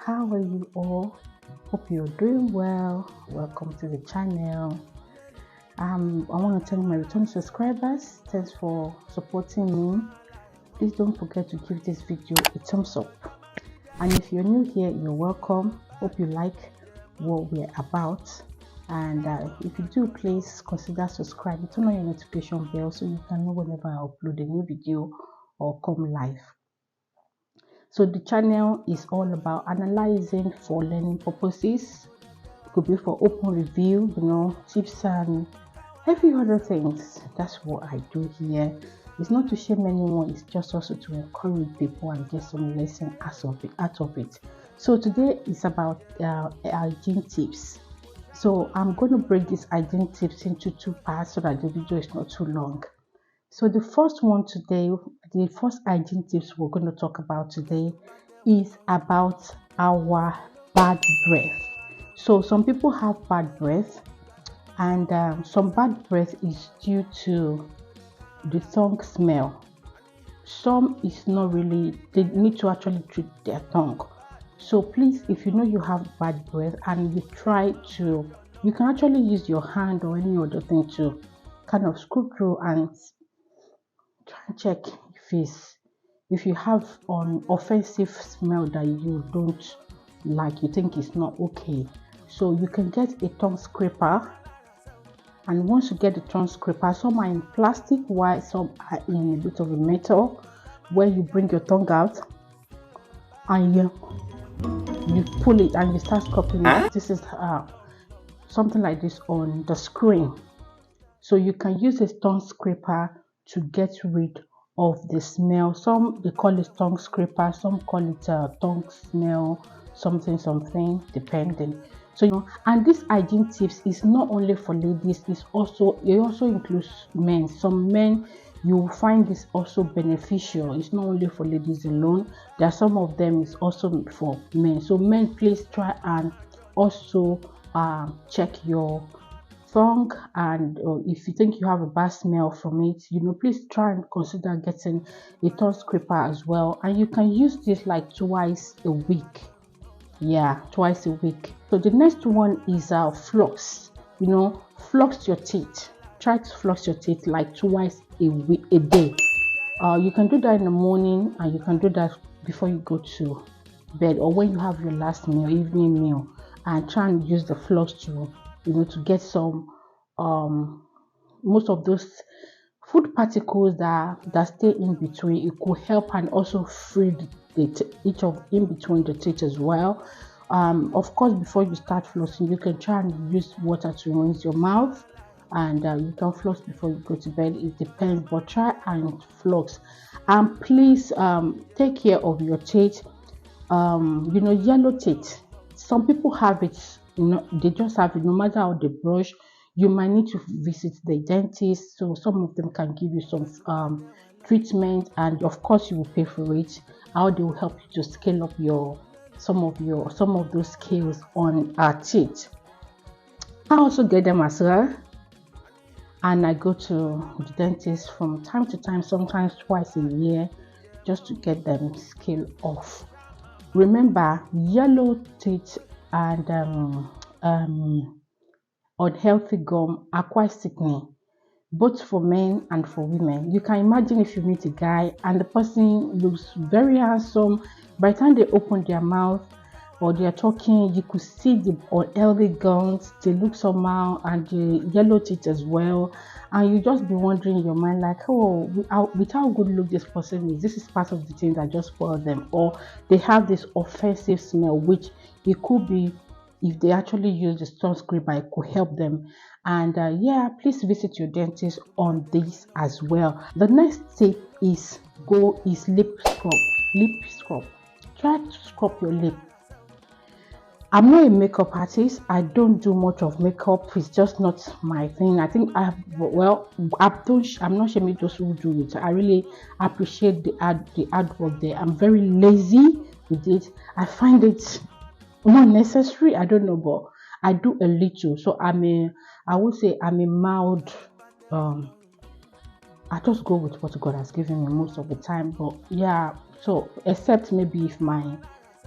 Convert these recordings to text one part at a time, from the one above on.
How are you all? Hope you're doing well. Welcome to the channel. I want to thank my returning subscribers. Thanks for supporting me. Please don't forget to give this video a thumbs up. And if you're new here, you're welcome. Hope you like what we're about. And if you do, please consider subscribing. Turn on your notification bell so you can know whenever I upload a new video or come live. So the channel is all about analyzing for learning purposes. It could be for open review, tips and every other things. That's what I do here. It's not to shame anyone, it's just also to encourage people and get some lesson out of it. So today is about hygiene tips. So I'm going to break these hygiene tips into two parts so that the video is not too long. So the first one today, the first hygiene tips we're going to talk about today is about our bad breath. So some people have bad breath, and some bad breath is due to the tongue smell. Some is not really, they need to actually treat their tongue. So please, if you know you have bad breath and you can actually use your hand or any other thing to kind of screw through and try and check if you have an offensive smell that you don't like, you think it's not okay. So you can get a tongue scraper, and once you get the tongue scraper, some are in plastic while some are in a bit of a metal, where you bring your tongue out and you pull it and you start scraping it. This is something like this on the screen. So you can use a tongue scraper to get rid of the smell. Some they call it tongue scraper, some call it tongue smell, something, depending. So and this hygiene tips is not only for ladies, it also includes men. Some men, you will find this also beneficial. It's not only for ladies alone. There are some of them is also for men. So men, please try and also check your tongue, and if you think you have a bad smell from it, please try and consider getting a tongue scraper as well. And you can use this like twice a week. Twice a week. So the next one is floss. Floss your teeth. Try to floss your teeth like twice a day. You can do that in the morning, and you can do that before you go to bed or when you have your last meal, evening meal, and try and use the floss to get some most of those food particles that stay in between. It could help and also free each of in between the teeth as well. Of course, before you start flossing, you can try and use water to rinse your mouth, and you can floss before you go to bed. It depends, but try and floss. And please take care of your teeth. Yellow teeth, some people have it. They just have it. No matter how they brush, you might need to visit the dentist. So some of them can give you some treatment, and of course you will pay for it. How they will help you to scale up some of those scales on our teeth. I also get them as well, and I go to the dentist from time to time, sometimes twice a year, just to get them scaled off. Remember, yellow teeth and unhealthy gum are quite sickening, both for men and for women. You can imagine if you meet a guy and the person looks very handsome, by the time they open their mouth or they are talking, you could see the unhealthy gums. They look somehow, and the yellow teeth as well, and you just be wondering in your mind like, oh, with how good look this person is, this is part of the thing that just spoil them, or they have this offensive smell, which it could be. If they actually use the tongue scraper, it could help them. And please visit your dentist on this as well. The next tip is lip scrub. Try to scrub your lip. I'm not a makeup artist. I don't do much of makeup. It's just not my thing. I think I'm not shaming those who do it. I really appreciate the hard work there. I'm very lazy with it. I find it not necessary. I don't know, but I do a little. So I would say I'm a mild I just go with what God has given me most of the time. But so except maybe if my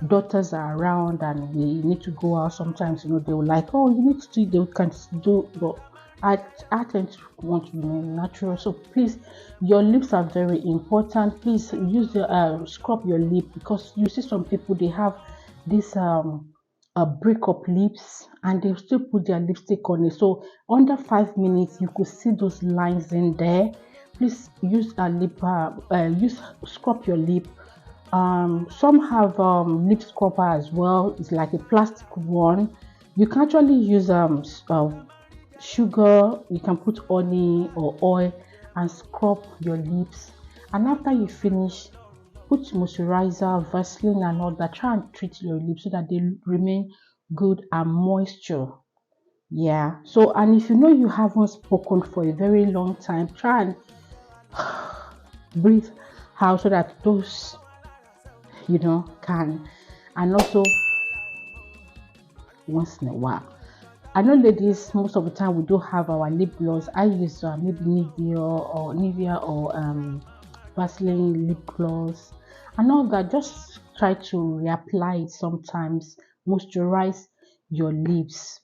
daughters are around and we need to go out, sometimes they will like, oh, you need to, they can do, but I tend to want to remain natural. So please, your lips are very important. Please use the scrub your lip, because you see some people, they have this breakup lips and they still put their lipstick on it. So under 5 minutes you could see those lines in there. Please use a lip use scrub your lip. Some have lip scrubber as well. It's like a plastic one. You can actually use sugar. You can put honey or oil and scrub your lips. And after you finish, put moisturizer, Vaseline, and all that. Try and treat your lips so that they remain good and moisture. Yeah. So, and if you know you haven't spoken for a very long time, try and breathe out so that those can. And also, once in a while, I know ladies, most of the time we do have our lip gloss. I use maybe Nivea or Vaseline lip gloss and all that. Just try to reapply it sometimes. Moisturize your lips.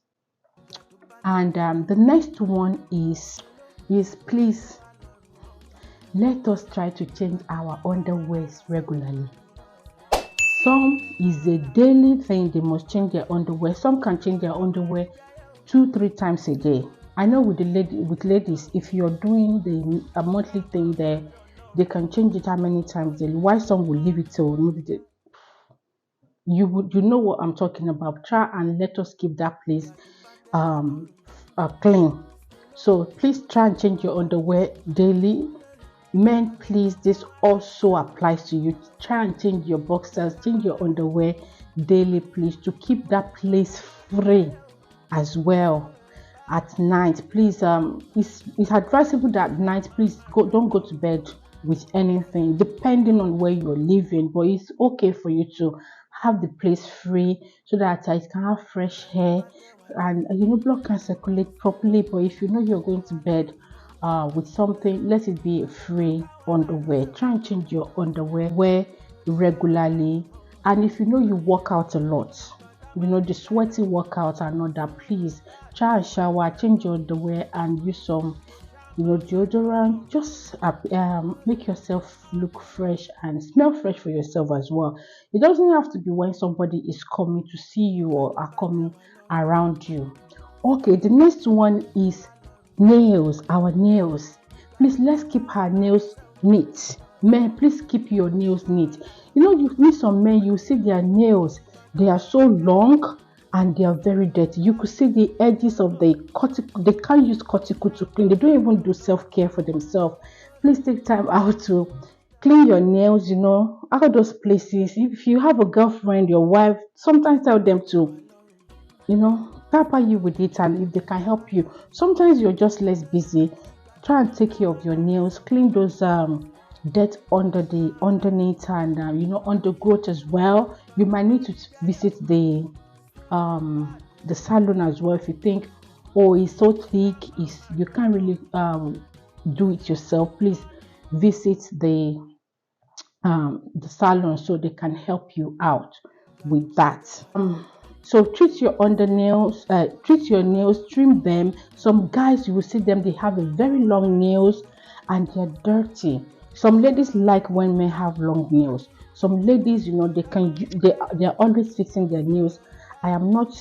And the next one is please let us try to change our underwears regularly. Some is a daily thing, they must change their underwear. Some can change their underwear 2-3 times a day. I know with ladies, if you're doing a monthly thing there, they can change it how many times daily. Why some will leave it till maybe you know what I'm talking about. Try and let us keep that place clean. So please try and change your underwear daily. Men, please, this also applies to you. Try and change your boxers, change your underwear daily, please, to keep that place free as well. At night, please, it's advisable that at night, please don't go to bed with anything, depending on where you're living, but it's okay for you to have the place free so that it can have fresh air and blood can circulate properly. But if you know you're going to bed with something, let it be free underwear. Try and change your underwear regularly. And if you know you work out a lot, the sweaty workout and all that, please try and shower, change your underwear and use some deodorant. Just make yourself look fresh and smell fresh for yourself as well. It doesn't have to be when somebody is coming to see you or are coming around you. Okay, the next one is nails. Our nails, please, let's keep our nails neat. Men, please keep your nails neat. You meet some men, you see their nails, they are so long and they are very dirty. You could see the edges of the cuticle. They can't use cuticle to clean. They don't even do self-care for themselves. Please take time out to clean your nails, out of those places. If you have a girlfriend, your wife, sometimes tell them to pamper you with it, and if they can help you. Sometimes you're just less busy. Try and take care of your nails, clean those dirt underneath and undergrowth as well. You might need to visit the salon as well if you think, oh, it's so thick, you can't really do it yourself. Please visit the salon so they can help you out with that. So treat your nails, trim them. Some guys, you will see them, they have a very long nails and they're dirty. Some ladies like when men have long nails. Some ladies, they're always fixing their nails. I am not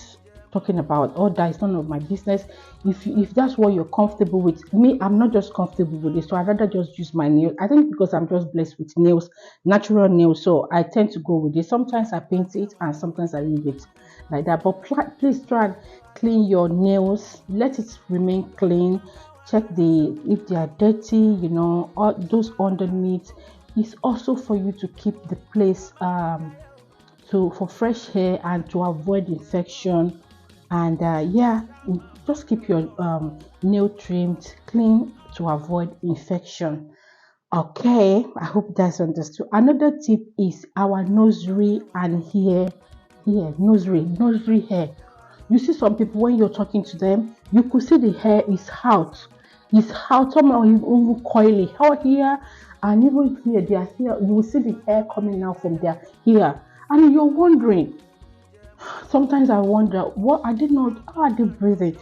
talking about all that. It's none of my business. If that's what you're comfortable with, me, I'm not just comfortable with it, so I'd rather just use my nails. I think because I'm just blessed with nails, natural nails, so I tend to go with it. Sometimes I paint it and sometimes I leave it like that. But please try and clean your nails. Let it remain clean. Check if they are dirty, all those underneath. It's also for you to keep the place for fresh air and to avoid infection. And just keep your nail trimmed clean to avoid infection. Okay, I hope that's understood. Another tip is our nursery and nursery hair. You see some people, when you're talking to them, you could see the hair is out. Some are even coily out here, and even here, their hair, you will see the hair coming out from their hair. And you're wondering, sometimes I wonder, what I did not, how are they breathing?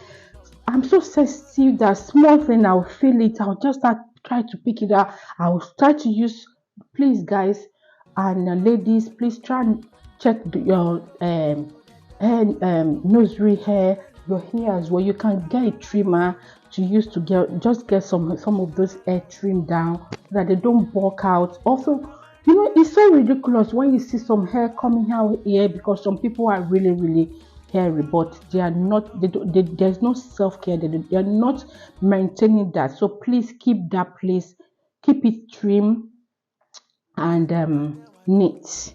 I'm so sensitive that small thing I'll feel it. I'll just start try to pick it up. I'll try to use. Please, guys and ladies, please try and check your hair, nursery hair, your hair as well. You can get a trimmer to use to get some of those hair trimmed down so that they don't bulk out. Also, it's so ridiculous when you see some hair coming out here because some people are really hairy, but they are not. There's no self-care. They are not maintaining that. So please keep that place, keep it trim and neat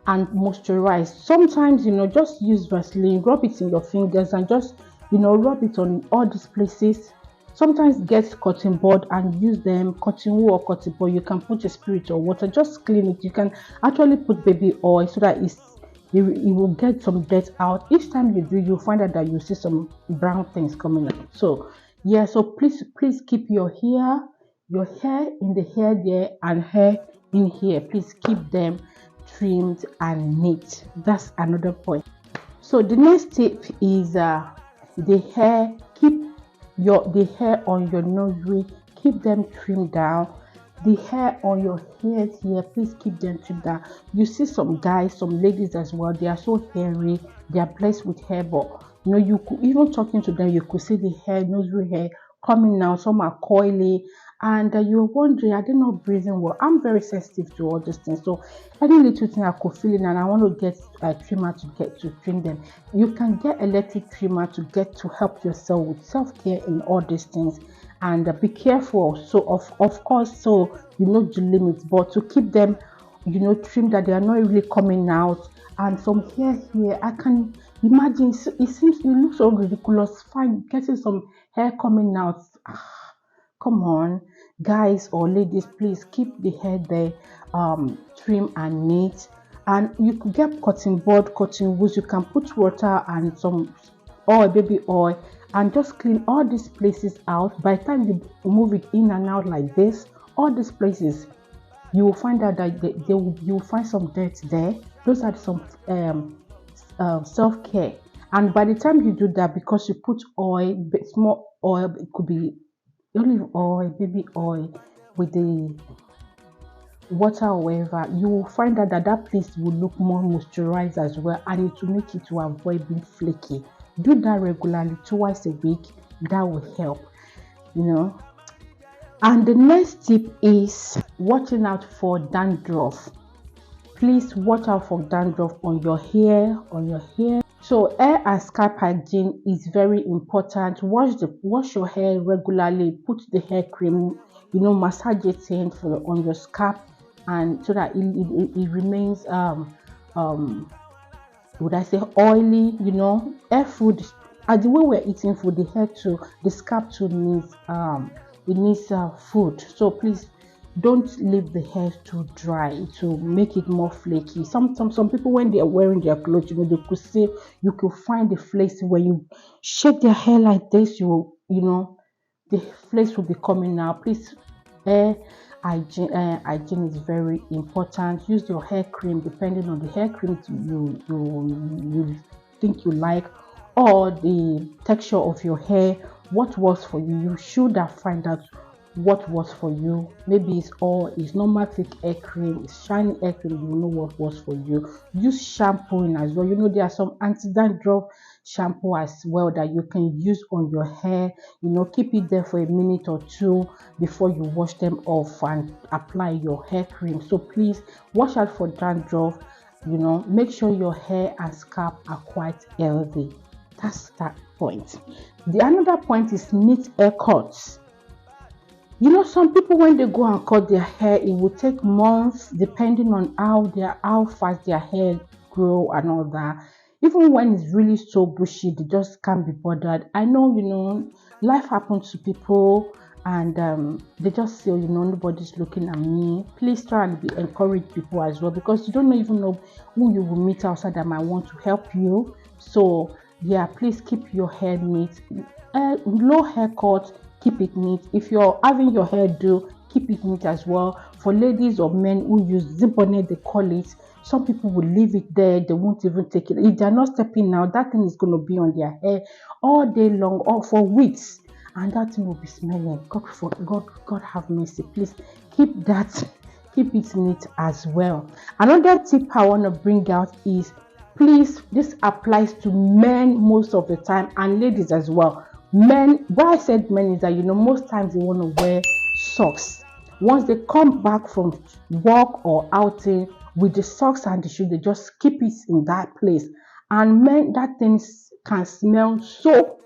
and moisturize. Sometimes, just use Vaseline, rub it in your fingers and just, rub it on all these places. Sometimes get cotton bud and use them, cotton wool or cotton bud. You can put a spirit or water, just clean it. You can actually put baby oil so that it will get some dirt out. Each time you do, you'll find out that you see some brown things coming up. So yeah, so please keep your hair in the hair there and hair in here. Please keep them trimmed and neat. That's another point. So the next tip is the hair. Keep the hair on your nose, keep them trimmed down. The hair on your head here, please keep them trimmed down. You see some guys, some ladies as well, they are so hairy, they are blessed with hair, but you could, even talking to them, you could see the hair, nose hair coming out. Some are coily, and you're wondering, are they not breathing well? I'm very sensitive to all these things, so any little thing I could feel it, and I want to get a trimmer to trim them. You can get electric trimmer to help yourself with self-care in all these things. And be careful. So of course, so you know the limits, but to keep them, trim, that they are not really coming out. And some hair here, I can imagine. It looks so ridiculous. Fine, getting some hair coming out. Come on, guys or ladies, please keep the hair there trim and neat. And you could get cotton bud, cotton wool. You can put water and some oil, baby oil, and just clean all these places out. By the time you move it in and out like this, all these places, you will find out that you will find some dirt there. Those are some self-care. And by the time you do that, because you put oil, small oil, it could be olive oil, baby oil, with the water or whatever, you will find out that place will look more moisturized as well, and it will make it to avoid being flaky. Do that regularly, twice a week. That will help, And the next tip is watching out for dandruff. Please watch out for dandruff on your hair, So hair and scalp hygiene is very important. Wash your hair regularly. Put the hair cream, massage it on your scalp, and so that it remains would I say oily, hair food, as the way we're eating food, the scalp too needs food. So please don't leave the hair too dry to make it more flaky. Some people, when they are wearing their clothes, you could find the flakes. When you shake their hair like this, the flakes will be coming out. Please, hair hygiene is very important. Use your hair cream depending on the hair cream you think you like, or the texture of your hair. What works for you? You should find out what works for you. Maybe it's normal thick hair cream, it's shiny hair cream. You know what works for you. Use shampooing as well. There are some anti-dandruff shampoo as well that you can use on your hair. Keep it there for a minute or two before you wash them off and apply your hair cream. So please watch out for dandruff. Make sure your hair and scalp are quite healthy. That's that point. The another point is neat haircuts. Some people, when they go and cut their hair, it will take months depending on how fast their hair grow and all that. Even when it's really so bushy, they just can't be bothered. I know, life happens to people, and they just say, nobody's looking at me. Please try and encourage people as well, because you don't even know who you will meet outside that might want to help you. So yeah, please keep your hair neat. Low haircut, keep it neat. If you're having your hair do, keep it neat as well. For ladies or men who use zip bonnet, they call it. Some people will leave it there, they won't even take it. If they're not stepping now, that thing is going to be on their hair all day long or for weeks, and that thing will be smelling. God have mercy. Please keep that, keep it neat as well. Another tip I want to bring out is, please, this applies to men most of the time and ladies as well. Men, why I said men is that, most times they want to wear socks. Once they come back from work or outing with the socks and the shoe, they just keep it in that place. And men, that thing can smell so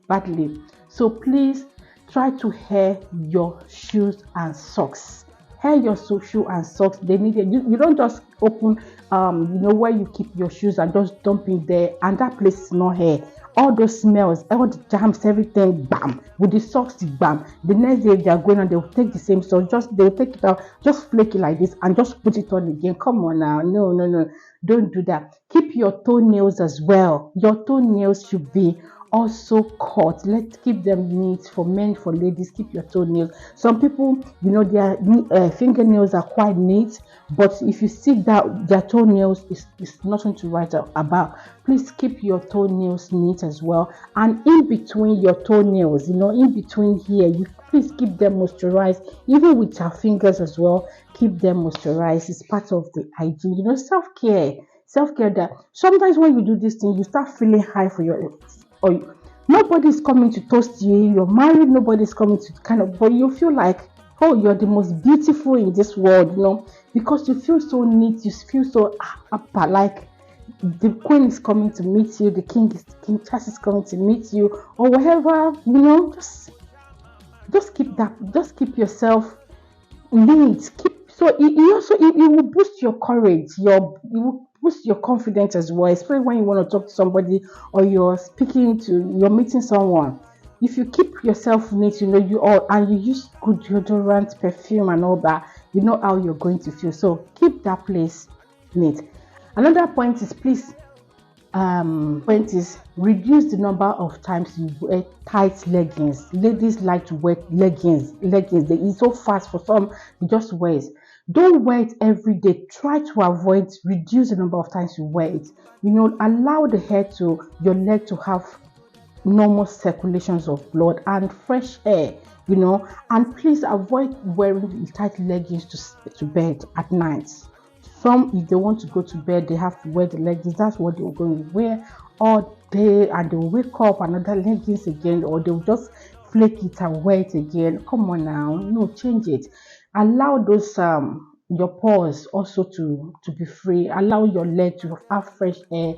badly. So please try to hair your shoes and socks. Hair your shoe and socks. They need it. You don't just open where you keep your shoes and just dump it there, and that place is not hair. All those smells, all the germs, everything, bam. With the socks, bam. The next day they are going on, they'll take the same socks, they'll take it out, just flake it like this and just put it on again. Come on now. No. Don't do that. Keep your toenails as well. Your toenails should be also cut. Let's keep them neat. For men, for ladies, keep your toenails. Some people, their fingernails are quite neat, but if you see that their toenails is nothing to write about, please keep your toenails neat as well. And in between your toenails, in between here, you please keep them moisturized. Even with your fingers as well, keep them moisturized. It's part of the hygiene. Self-care that sometimes when you do this thing, you start feeling high for your, or nobody's coming to toast you, you're married, nobody's coming to but you feel like, oh, you're the most beautiful in this world, because you feel so neat, you feel so like the queen is coming to meet you, King Charles is coming to meet you, or whatever, just keep yourself neat. It will boost your courage, it will boost your confidence as well, especially when you want to talk to somebody or you're meeting someone. If you keep yourself neat, and you use good deodorant, perfume and all that, you know how you're going to feel. So keep that place neat. Another point is, please, reduce the number of times you wear tight leggings. Ladies like to wear leggings. It's so fast for some, you just wear it. Don't wear it every day. Try to reduce the number of times you wear it. Allow your leg to have normal circulations of blood and fresh air, and please avoid wearing tight leggings to bed at night. Some, if they want to go to bed, they have to wear the leggings. That's what they're going to wear all day, and they'll wake up another leggings again, or they'll just flake it and wear it again. Come on now, no, change it. Allow those your pores also to be free. Allow your leg to have fresh air.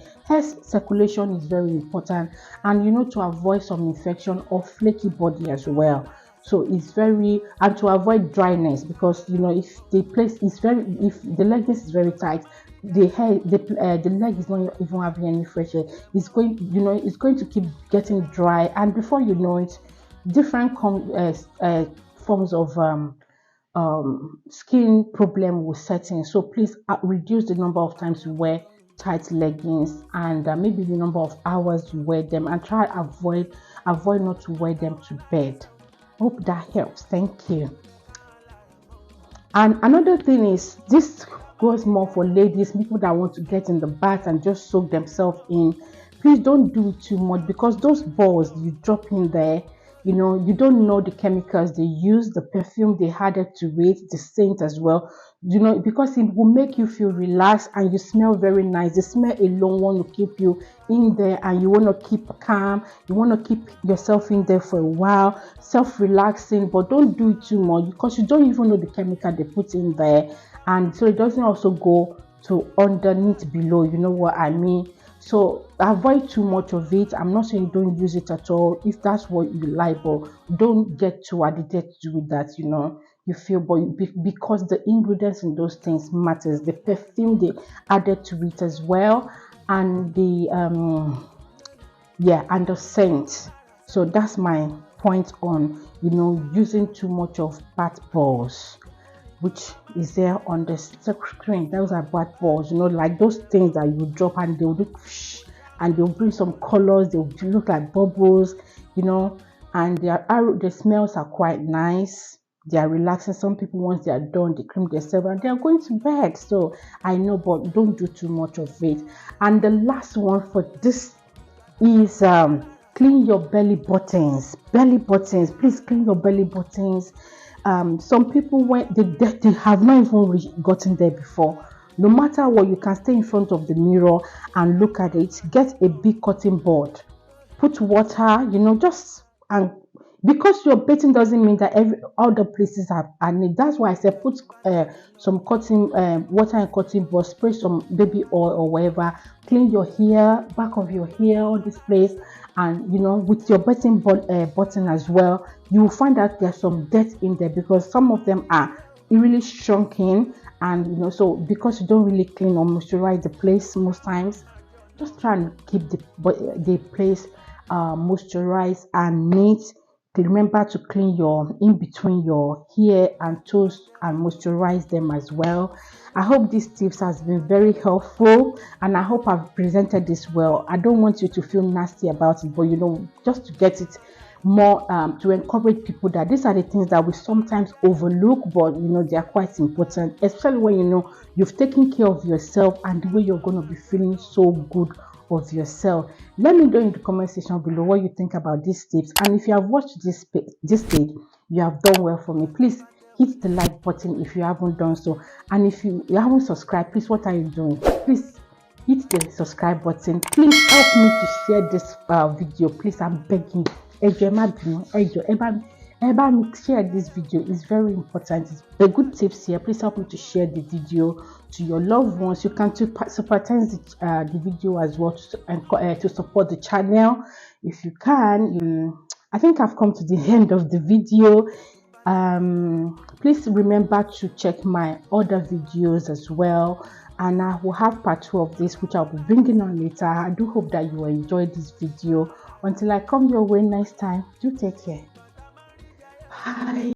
Circulation is very important, and to avoid some infection or flaky body as well. So it's and to avoid dryness, because if the leggings is very tight, the leg is not even having any fresh air. It's going to keep getting dry, and before you know it, different forms of skin problem will set in. So please reduce the number of times you wear tight leggings, and maybe the number of hours you wear them, and try avoid not to wear them to bed. Hope that helps. Thank you. And another thing is, this goes more for ladies, people that want to get in the bath and just soak themselves in. Please don't do it too much, because those balls you drop in there, you don't know the chemicals they use, the perfume they added to it, the scent as well, because it will make you feel relaxed and you smell very nice. The smell alone want to keep you in there, and you want to keep calm, you want to keep yourself in there for a while, self-relaxing. But don't do it too much, because you don't even know the chemical they put in there, and so it doesn't also go to underneath below, you know what I mean. So avoid too much of it. I'm not saying don't use it at all if that's what you like, but don't get too addicted to that, you feel, but because the ingredients in those things matters, the perfume they added to it as well, and the and the scent. So that's my point on using too much of bath balls, which is there on the screen. Those are bath balls, like those things that you drop and they'll look, and they'll bring some colors, they'll look like bubbles, and the smells are quite nice. they are relaxing. Some people, once they are done, they cream themselves and they are going to bed. So I know, but don't do too much of it. And the last one for this is clean your belly buttons. Belly buttons, please clean your belly buttons. Some people, when they have not even gotten there before, no matter what, you can stay in front of the mirror and look at it. Get a big cotton board, put water, just, and because you're bathing doesn't mean that every other places are neat. That's why I said put some cotton water and cotton board, spray some baby oil or whatever, clean your hair, back of your hair, all this place. And with your button as well, you will find that there's some dirt in there because some of them are really shrunken. And so because you don't really clean or moisturize the place most times, just try and keep the place moisturized and neat. Remember to clean your in between your hair and toes and moisturize them as well. I hope these tips has been very helpful, and I hope I've presented this well. I don't want you to feel nasty about it, but just to get it more, to encourage people that these are the things that we sometimes overlook, but they are quite important, especially when you've taken care of yourself and the way you're going to be feeling so good of yourself. Let me know in the comment section below what you think about these tips, and if you have watched this stage, you have done well for me. Please hit the like button if you haven't done so, and if you haven't subscribed, please, what are you doing? Please hit the subscribe button. Please help me to share this video. Please, I'm begging. Share this video. It's very important. It's a good tips here. Please help me to share the video to your loved ones. You can sympathize the video as well to support the channel if you can. I think I've come to the end of the video. Please remember to check my other videos as well, and I will have part 2 of this, which I'll be bringing on later. I do hope that you will enjoy this video. Until I come your way next time, do take care. Bye.